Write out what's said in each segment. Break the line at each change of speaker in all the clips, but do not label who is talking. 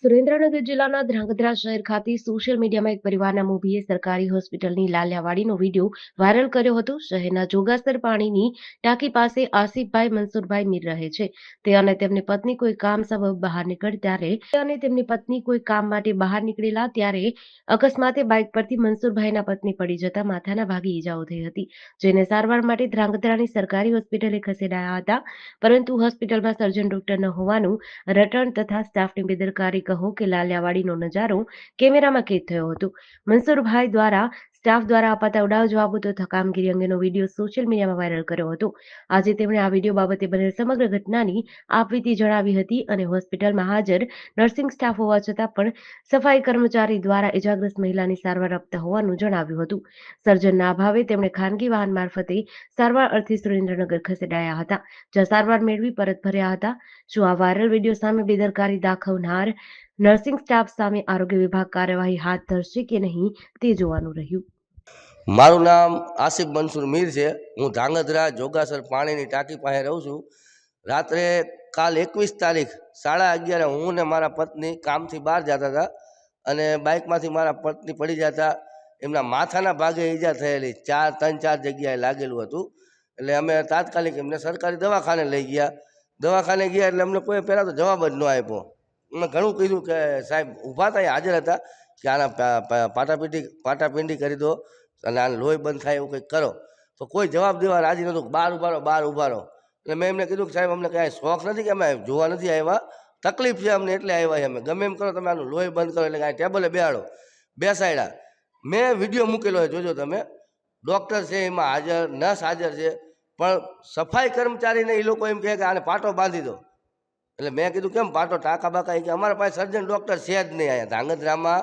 સુરેન્દ્રનગર જિલ્લાના ધ્રાંગધ્રા શહેર ખાતે સોશિયલ મીડિયામાં એક પરિવારના મોભીએ સરકારી હોસ્પિટલની લાલિયાવાડીનો વિડીયો વાયરલ કર્યો હતો. શહેરના જોગાસર પાણીની ટાંકી પાસે આસિફભાઈ મનસુરભાઈ મીર રહે છે. તે અને તેમની પત્ની કોઈ કામ સબબ બહાર નીકળી ત્યારે તેમની પત્ની કોઈ કામ માટે બહાર નીકળેલા ત્યારે અકસ્માતે બાઇક પરથી મનસુરભાઈના પત્ની પડી જતા માથાના ભાગે ઈજાઓ થઈ હતી, જેને સારવાર માટે ધ્રાંગધ્રાની સરકારી હોસ્પિટલે ખસેડાયા હતા, પરંતુ હોસ્પિટલમાં સર્જન ડોક્ટર ન હોવાનું રટણ તથા સ્ટાફની બેદરકારી કહો કે લાલિયાવાડીનો નજારો કેમેરામાં કેદ થયો હતો. મનસુરભાઈ દ્વારા સ્ટાફ દ્વારા અપાતા ઉડાવ જવાબો તથા કામગીરી અંગેનો વિડીયો સોશિયલ મીડિયામાં વાયરલ કર્યો હતો. આજે તેમણે આ વિડીયો બાબતે બનેલ સમગ્ર ઘટનાની આપવીતી જણાવી હતી અને હોસ્પિટલમાં હાજર નર્સિંગ સ્ટાફ હોવા છતાં પણ સફાઈ કર્મચારી દ્વારા ઇજાગ્રસ્ત મહિલાની સારવાર આપતા હોવાનું જણાવ્યું હતું. સર્જનના અભાવે તેમણે ખાનગી વાહન મારફતે સારવાર અર્થે સુરેન્દ્રનગર ખસેડાયા હતા, જ્યાં સારવાર મેળવી પરત ફર્યા હતા. શું આ વાયરલ વિડીયો સામે બેદરકારી દાખવનાર નર્સિંગ સ્ટાફ સામે આરોગ્ય વિભાગ કાર્યવાહી હાથ ધરશે કે નહીં તે જોવાનું રહ્યું.
મારું નામ આસિફ મનસુર મીર છે. હું ધ્રાંગધ્રા જોગાસર પાણીની ટાંકી પાસે રહું છું. રાત્રે કાલ 21 તારીખ 11:30 હું ને મારા પત્ની કામથી બહાર જતા હતા અને બાઇકમાંથી મારા પત્ની પડી જતા એમના માથાના ભાગે ઈજા થયેલી, 3-4 જગ્યાએ લાગેલું હતું. એટલે અમે તાત્કાલિક એમને સરકારી દવાખાને લઈ ગયા. દવાખાને ગયા એટલે અમને કોઈ પહેલાં તો જવાબ જ ન આપ્યો. મેં ઘણું કીધું કે સાહેબ ઊભા હતા, હાજર હતા, કે આના પાટાપિંડી કરી દો અને આને લોહી બંધ થાય એવું કંઈક કરો. તો કોઈ જવાબ દેવા રાજી નહોતું. બહાર ઊભા રહો. એટલે મેં એમને કીધું કે સાહેબ અમને કાંઈ શોખ નથી, કે અમે જોવા નથી આવ્યા, તકલીફ છે અમને એટલે આવ્યા છે. અમે ગમે એમ કરો, તમે આનું લોહી બંધ કરો. એટલે કાંઈ ટેબલે બેસાડ્યા. મેં વિડીયો મૂકેલો છે, જોજો તમે. ડૉક્ટર છે એમાં હાજર, નર્સ હાજર છે, પણ સફાઈ કર્મચારીને એ લોકો એમ કહે કે આને પાટો બાંધી દો. એટલે મેં કીધું કેમ પાટો, ટાંકા બાકા? કે અમારા પાસે સર્જન ડૉક્ટર છે જ નહીં. અહીંયા ધ્રાંગધ્રામાં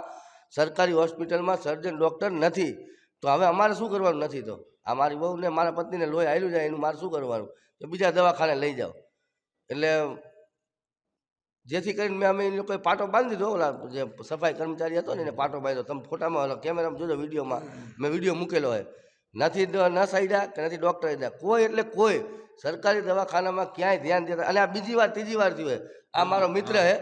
સરકારી હોસ્પિટલમાં સર્જન ડૉક્ટર નથી. તો હવે અમારે શું કરવાનું? નથી તો આ મારી બહુને મારા પત્નીને લોહી હાલ્યું જાય, એનું મારે શું કરવાનું? કે બીજા દવાખાને લઈ જાઓ. એટલે જેથી કરીને અમે એ લોકોએ પાટો બાંધી દીધો. ઓલા જે સફાઈ કર્મચારી હતો ને એને પાટો બાંધ્યો. તમે ફોટામાં કેમેરામાં જોજો, વિડીયોમાં મેં વિડીયો મૂકેલો હોય. નથી નર્સ આવ્યા કે નથી ડૉક્ટર આવ્યા, કોઈ એટલે કોઈ સરકારી દવાખાનામાં ક્યાંય ધ્યાન દેતા. અને આ બીજી વાર ત્રીજી વાર થયું હોય. આ મારો મિત્ર છે,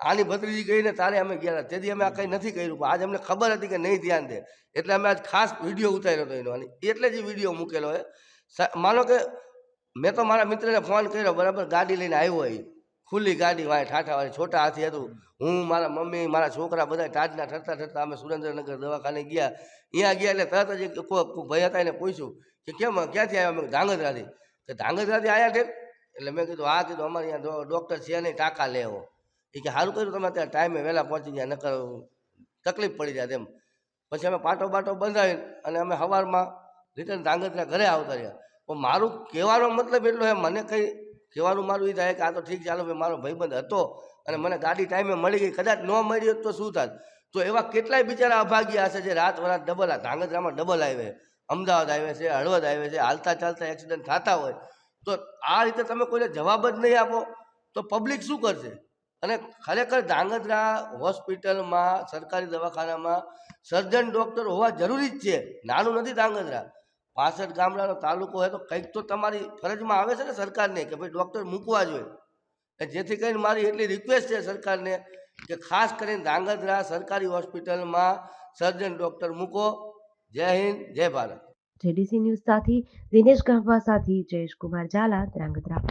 આની ભત્રીજી ગઈને તારે અમે ગયા હતા. તેથી અમે આ કંઈ નથી કર્યું, પણ આજે અમને ખબર હતી કે નહીં ધ્યાન દે, એટલે અમે આજ ખાસ વિડીયો ઉતાર્યો હતો એનો. અને એટલે જ વિડીયો મૂકેલો હોય. માનો કે મેં તો મારા મિત્રને ફોન કર્યો, બરાબર, ગાડી લઈને આવ્યો હોય, ખુલ્લી ગાડી, વાંય ઠાઠાવાળી, છોટા હાથી હતું. હું, મારા મમ્મી, મારા છોકરા બધા ટાજના ઠરતા અમે સુરેન્દ્રનગર દવાખાને ગયા. અહીંયા ગયા એટલે તરત જ કોઈ ભાઈ હતા એને પૂછ્યું કે કેમ, ક્યાંથી આવ્યા? મેં ધ્રાંગધ્રાથી. કે ધ્રાંગધ્રાથી આવ્યા છે? એટલે મેં કીધું હા. કીધું અમારે અહીંયા ડૉક્ટર છે નહીં, ટાંકા લેવો. એ કે સારું કર્યું તમે અત્યારે ટાઈમે વહેલા પહોંચી ગયા, નકર તકલીફ પડી જાય તેમ. પછી અમે પાટો બંધાવી અને અમે સવારમાં રિટર્ન ધ્રાંગધ્રા ઘરે આવતા રહ્યા. પણ મારું કહેવાનો મતલબ એટલો છે, મને કંઈ કહેવાનું મારું એ થાય કે આ તો ઠીક, ચાલો ભાઈ, મારો ભાઈબંધ હતો અને મને ગાડી ટાઈમે મળી ગઈ. કદાચ ન મળી હોત તો શું થાત? તો એવા કેટલાય બિચારા અભાગ્ય હશે જે રાત વરાત ડબલ, ધ્રાંગધ્રામાં ડબલ આવે, અમદાવાદ આવે છે, હળવદ આવે છે, હાલતા ચાલતા એક્સિડન્ટ થતા હોય. તો આ રીતે તમે કોઈને જવાબ જ નહીં આપો તો પબ્લિક શું કરશે? અને ખરેખર ધ્રાંગધ્રા હોસ્પિટલમાં, સરકારી દવાખાનામાં સર્જન ડૉક્ટર હોવા જરૂરી જ છે. નાનું નથી ધ્રાંગધ્રા, 65 ગામડાનો તાલુકો હોય તો કંઈક તો તમારી ફરજમાં આવે છે ને સરકારને કે ભાઈ ડૉક્ટર મૂકવા જોઈએ. જેથી કરીને મારી એટલી રિક્વેસ્ટ છે સરકારને કે ખાસ કરીને ધ્રાંગધ્રા સરકારી હોસ્પિટલમાં સર્જન ડૉક્ટર મૂકો. જય હિન્દ, જય ભારત.
જેડીસી ન્યૂઝ સાથે દિનેશ ગાંભા સાથે જયેશ કુમાર ઝાલા, ધ્રાંગધ્રા.